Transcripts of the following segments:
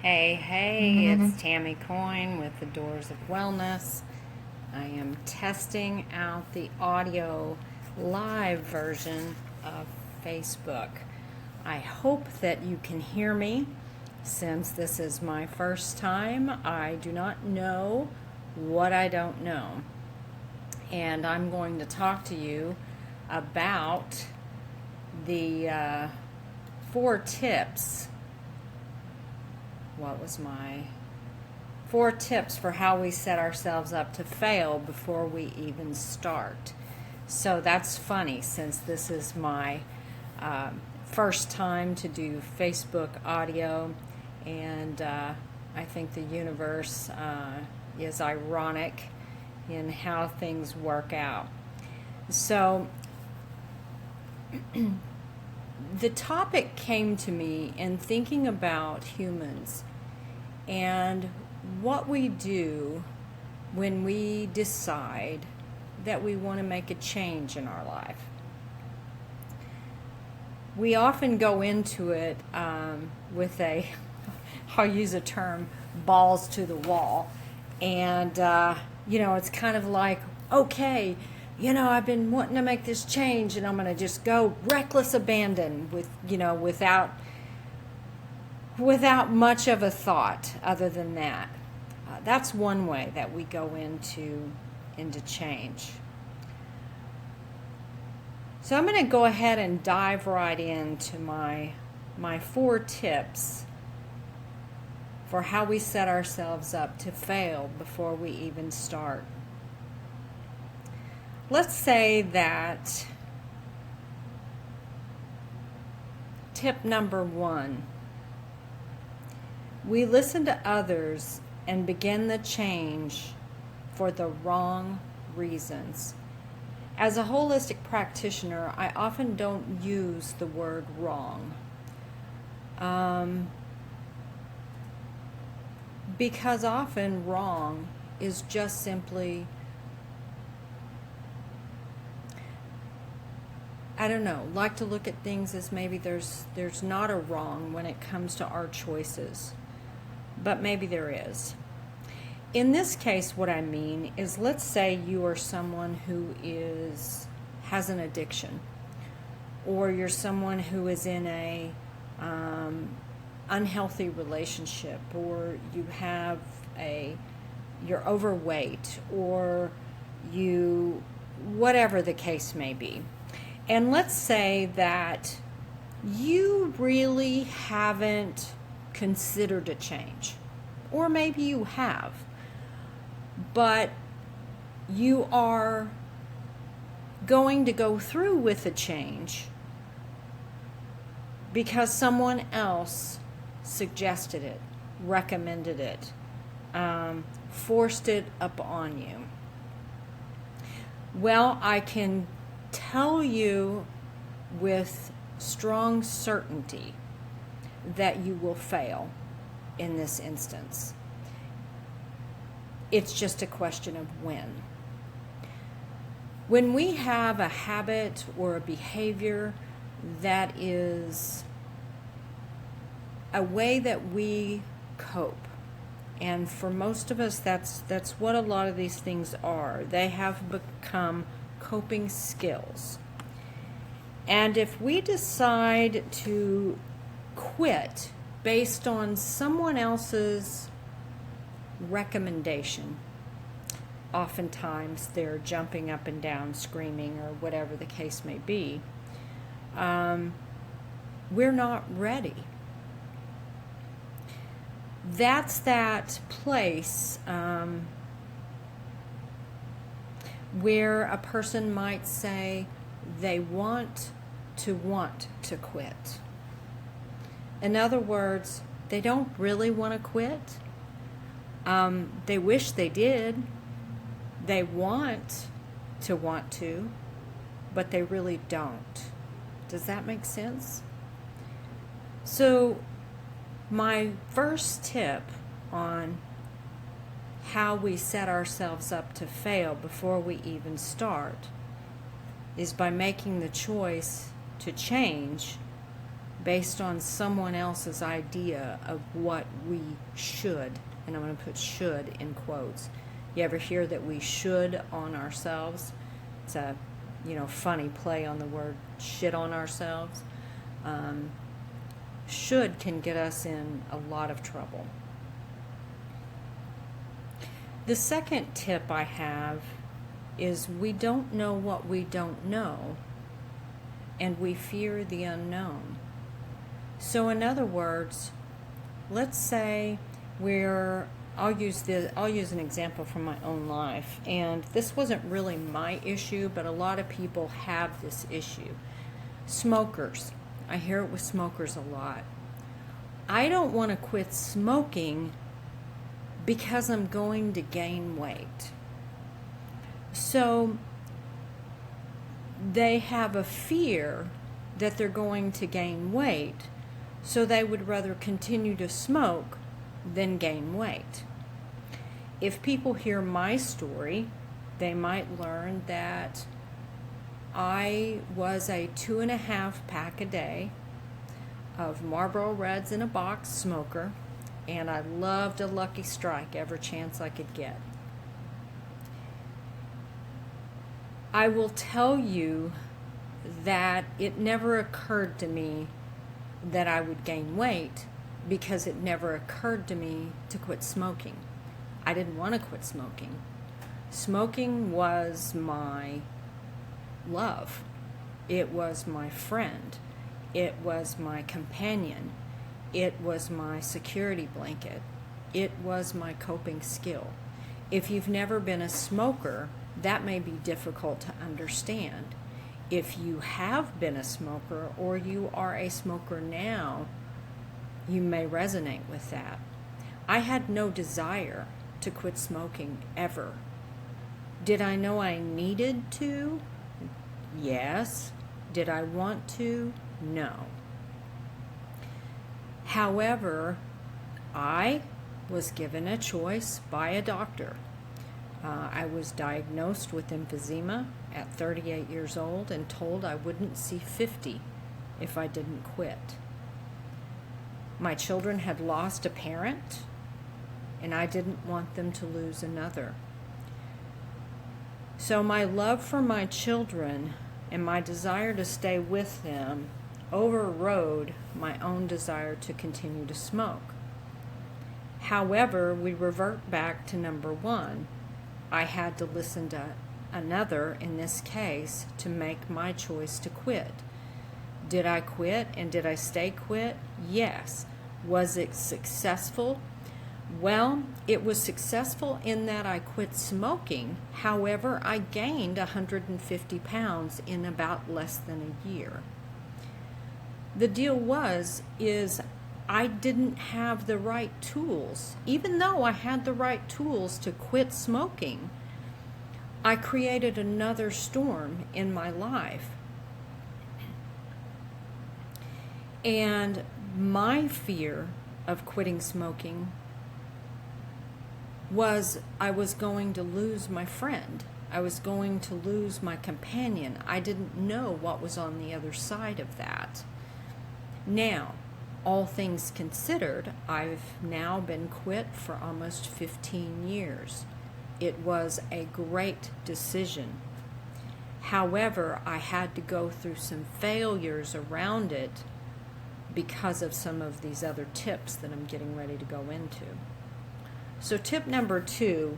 Hey, it's Tammy Coyne with the Doors of Wellness. I am testing out the audio live version of Facebook. I hope that you can hear me since this is my first time. I do not know what I don't know. And I'm going to talk to you about the 4 tips. What was my 4 tips for how we set ourselves up to fail before we even start? So that's funny since this is my first time to do Facebook audio, and I think the universe is ironic in how things work out. So the topic came to me in thinking about humans and what we do when we decide that we want to make a change in our life. We often go into it with I'll use a term, balls to the wall. And, it's kind of like, okay, I've been wanting to make this change and I'm going to just go reckless abandon without much of a thought other than that. That's one way that we go into change. So I'm going to go ahead and dive right into my 4 tips for how we set ourselves up to fail before we even start. Let's say that tip number 1, we listen to others and begin the change for the wrong reasons. As a holistic practitioner, I often don't use the word wrong. Because often wrong is just simply, like to look at things as maybe there's not a wrong when it comes to our choices, but maybe there is. In this case, what I mean is, let's say you are someone who has an addiction, or you're someone who is in a unhealthy relationship, or you're overweight, or whatever the case may be. And let's say that you really haven't considered a change, or maybe you have, but you are going to go through with a change because someone else suggested it, recommended it, forced it upon you. Well, I can tell you with strong certainty that you will fail in this instance. It's just a question of when. When we have a habit or a behavior that is a way that we cope, and for most of us that's what a lot of these things are. They have become coping skills. And if we decide to quit based on someone else's recommendation, oftentimes they're jumping up and down, screaming, or whatever the case may be, we're not ready. That's that place where a person might say they want to quit. In other words, they don't really want to quit. They wish they did. They want to, but they really don't. Does that make sense? So my first tip on how we set ourselves up to fail before we even start is by making the choice to change based on someone else's idea of what we should, and I'm going to put should in quotes. You ever hear that we should on ourselves? It's a, funny play on the word shit on ourselves. Should can get us in a lot of trouble. The second tip I have is we don't know what we don't know, and we fear the unknown. So in other words, let's say I'll use an example from my own life, and this wasn't really my issue, but a lot of people have this issue. Smokers. I hear it with smokers a lot. I don't want to quit smoking because I'm going to gain weight. So they have a fear that they're going to gain weight, so they would rather continue to smoke than gain weight. If people hear my story, they might learn that I was a 2.5 pack a day of Marlboro Reds in a box smoker, and I loved a Lucky Strike every chance I could get. I will tell you that it never occurred to me that I would gain weight because it never occurred to me to quit smoking. I didn't want to quit smoking. Smoking was my love. It was my friend. It was my companion. It was my security blanket. It was my coping skill. If you've never been a smoker, that may be difficult to understand. If you have been a smoker or you are a smoker now, you may resonate with that. I had no desire to quit smoking ever. Did I know I needed to? Yes. Did I want to? No. However, I was given a choice by a doctor. I was diagnosed with emphysema at 38 years old and told I wouldn't see 50 if I didn't quit. My children had lost a parent, and I didn't want them to lose another. So my love for my children and my desire to stay with them overrode my own desire to continue to smoke. However, we revert back to number one. I had to listen to another, in this case, to make my choice to quit. Did I quit and did I stay quit? Yes. Was it successful? Well, it was successful in that I quit smoking. However, I gained 150 pounds in about less than a year. The deal is I didn't have the right tools. Even though I had the right tools to quit smoking, I created another storm in my life. And my fear of quitting smoking was I was going to lose my friend. I was going to lose my companion. I didn't know what was on the other side of that. Now, all things considered, I've now been quit for almost 15 years. It was a great decision. However, I had to go through some failures around it because of some of these other tips that I'm getting ready to go into. So tip number 2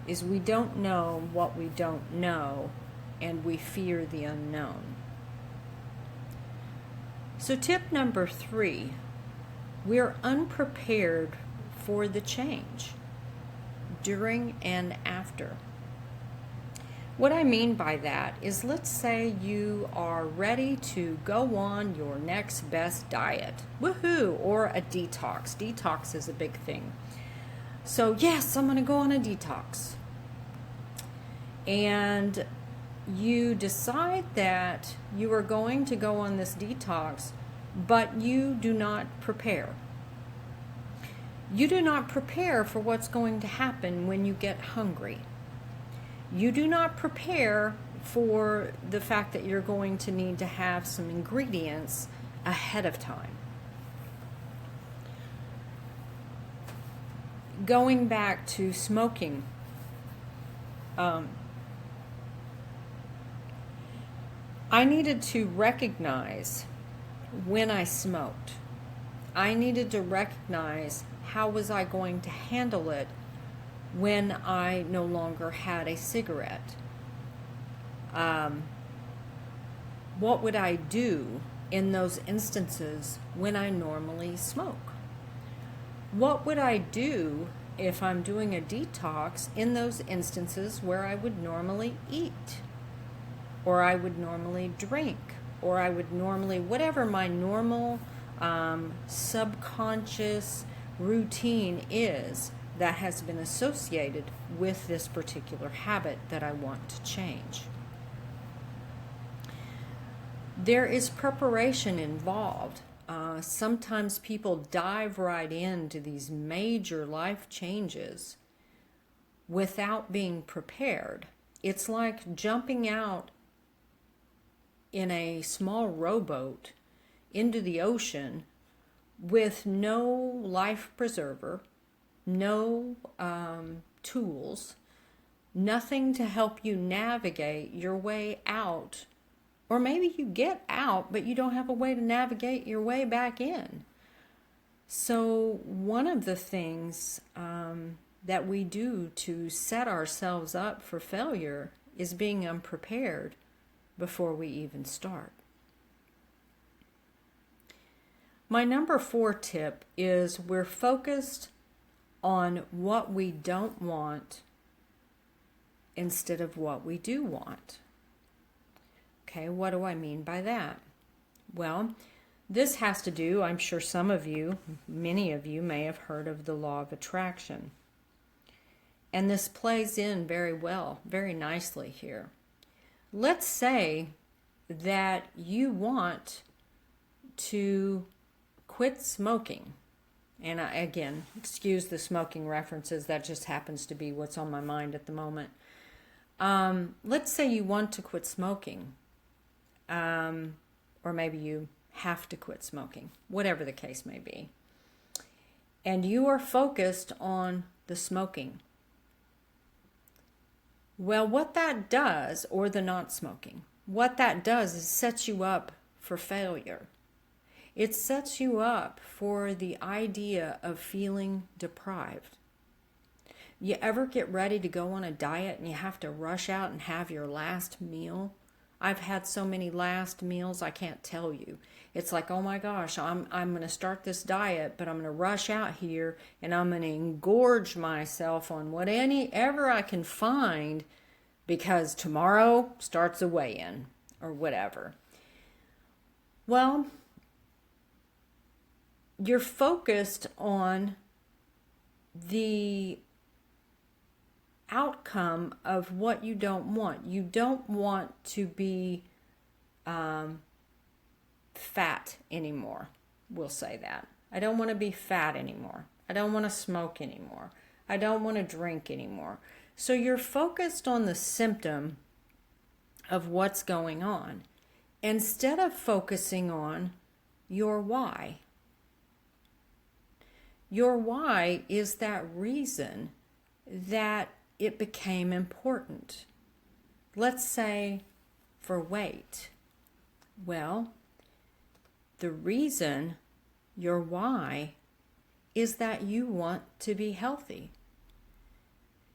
is we don't know what we don't know, and we fear the unknown. So tip number 3, we're unprepared for the change during and after. What I mean by that is, let's say you are ready to go on your next best diet, woohoo, or a detox. Detox is a big thing. So yes, I'm going to go on a detox. And you decide that you are going to go on this detox, but you do not prepare. You do not prepare for what's going to happen when you get hungry. You do not prepare for the fact that you're going to need to have some ingredients ahead of time. going back to smoking, I needed to recognize when I smoked. I needed to recognize how was I going to handle it when I no longer had a cigarette. What would I do in those instances when I normally smoke? What would I do if I'm doing a detox in those instances where I would normally eat, or I would normally drink, or I would normally, whatever my normal subconscious routine is that has been associated with this particular habit that I want to change. There is preparation involved. Sometimes people dive right into these major life changes without being prepared. It's like jumping out in a small rowboat into the ocean with no life preserver, no tools, nothing to help you navigate your way out. Or maybe you get out, but you don't have a way to navigate your way back in. So one of the things that we do to set ourselves up for failure is being unprepared before we even start. My number 4 tip is we're focused on what we don't want instead of what we do want. Okay, what do I mean by that? Well, this has to do, I'm sure some of you, many of you may have heard of the law of attraction. And this plays in very well, very nicely here. Let's say that you want to quit smoking. And again, excuse the smoking references, that just happens to be what's on my mind at the moment. Let's say you want to quit smoking. Or maybe you have to quit smoking, whatever the case may be. And you are focused on the smoking. Well, what that does, or the not smoking, what that does is sets you up for failure. It sets you up for the idea of feeling deprived. You ever get ready to go on a diet and you have to rush out and have your last meal? I've had so many last meals, I can't tell you. It's like, oh my gosh, I'm going to start this diet, but I'm going to rush out here and I'm going to engorge myself on whatever I can find because tomorrow starts a weigh-in or whatever. Well, you're focused on the outcome of what you don't want. You don't want to be fat anymore. We'll say that. I don't want to be fat anymore. I don't want to smoke anymore. I don't want to drink anymore. So you're focused on the symptom of what's going on instead of focusing on your why. Your why is that reason that it became important. Let's say for weight. Well, the reason, your why, is that you want to be healthy.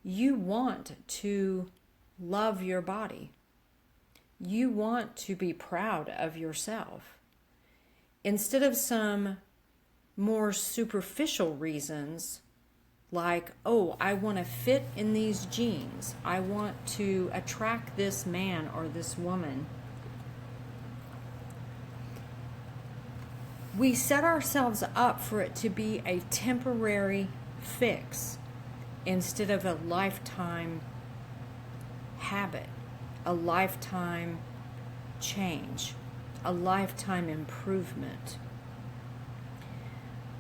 You want to love your body. You want to be proud of yourself. Instead of some more superficial reasons, like, oh, I want to fit in these jeans. I want to attract this man or this woman. We set ourselves up for it to be a temporary fix instead of a lifetime habit, a lifetime change, a lifetime improvement.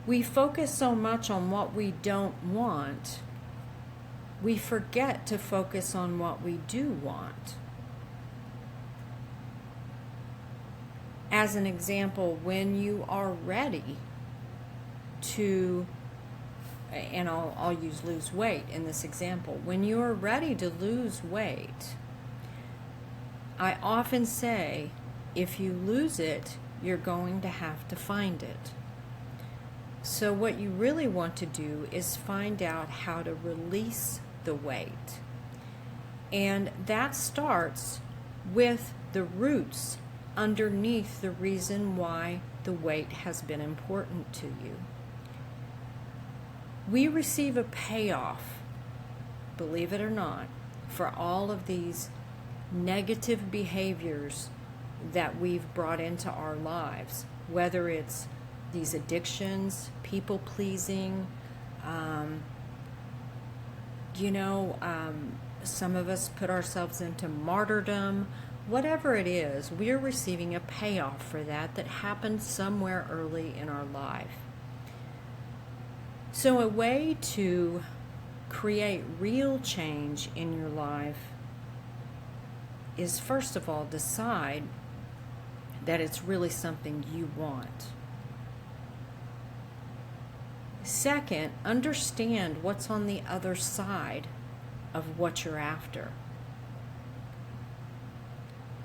We focus so much on what we don't want, we forget to focus on what we do want. As an example, when you are ready to and I'll use lose weight in this example. When you're ready to lose weight, I often say, if you lose it, you're going to have to find it. So what you really want to do is find out how to release the weight. And that starts with the roots underneath the reason why the weight has been important to you. We receive a payoff, believe it or not, for all of these negative behaviors that we've brought into our lives, whether it's these addictions, people pleasing, some of us put ourselves into martyrdom. Whatever it is, we're receiving a payoff for that happened somewhere early in our life. So a way to create real change in your life is, first of all, decide that it's really something you want. Second, understand what's on the other side of what you're after.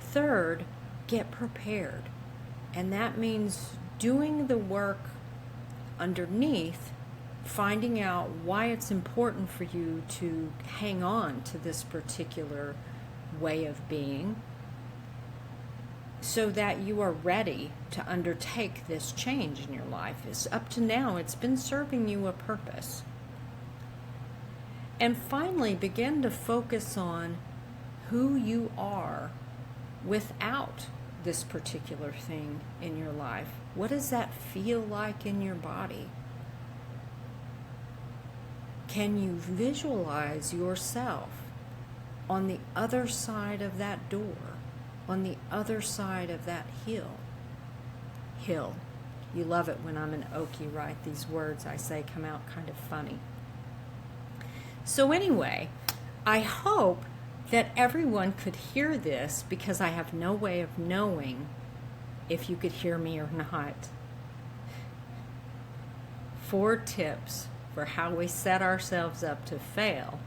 Third, get prepared. And that means doing the work underneath, finding out why it's important for you to hang on to this particular way of being, so that you are ready to undertake this change in your life. Up to now, it's been serving you a purpose. And finally, begin to focus on who you are without this particular thing in your life. What does that feel like in your body? Can you visualize yourself on the other side of that door, on the other side of that hill? Hill. You love it when I'm an Okie, right? These words I say come out kind of funny. So anyway, I hope that everyone could hear this, because I have no way of knowing if you could hear me or not. 4 tips for how we set ourselves up to fail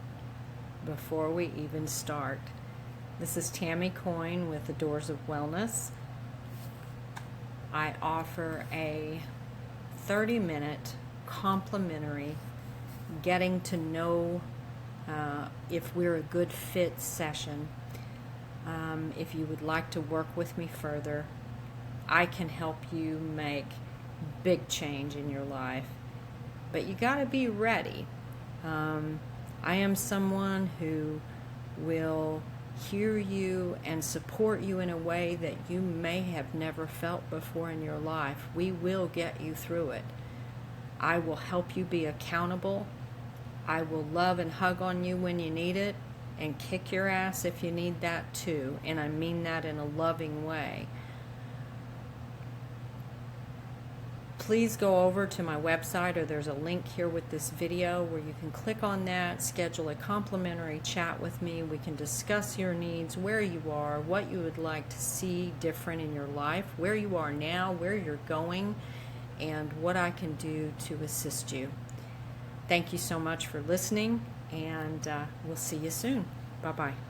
before we even start. This is Tammy Coyne with the Doors of Wellness. I offer a 30-minute complimentary getting to know if we're a good fit session. If you would like to work with me further, I can help you make big change in your life. But you got to be ready. I am someone who will hear you and support you in a way that you may have never felt before in your life. We will get you through it. I will help you be accountable. I will love and hug on you when you need it, and kick your ass if you need that too. And I mean that in a loving way. Please go over to my website, or there's a link here with this video where you can click on that, schedule a complimentary chat with me. We can discuss your needs, where you are, what you would like to see different in your life, where you are now, where you're going, and what I can do to assist you. Thank you so much for listening, and we'll see you soon. Bye-bye.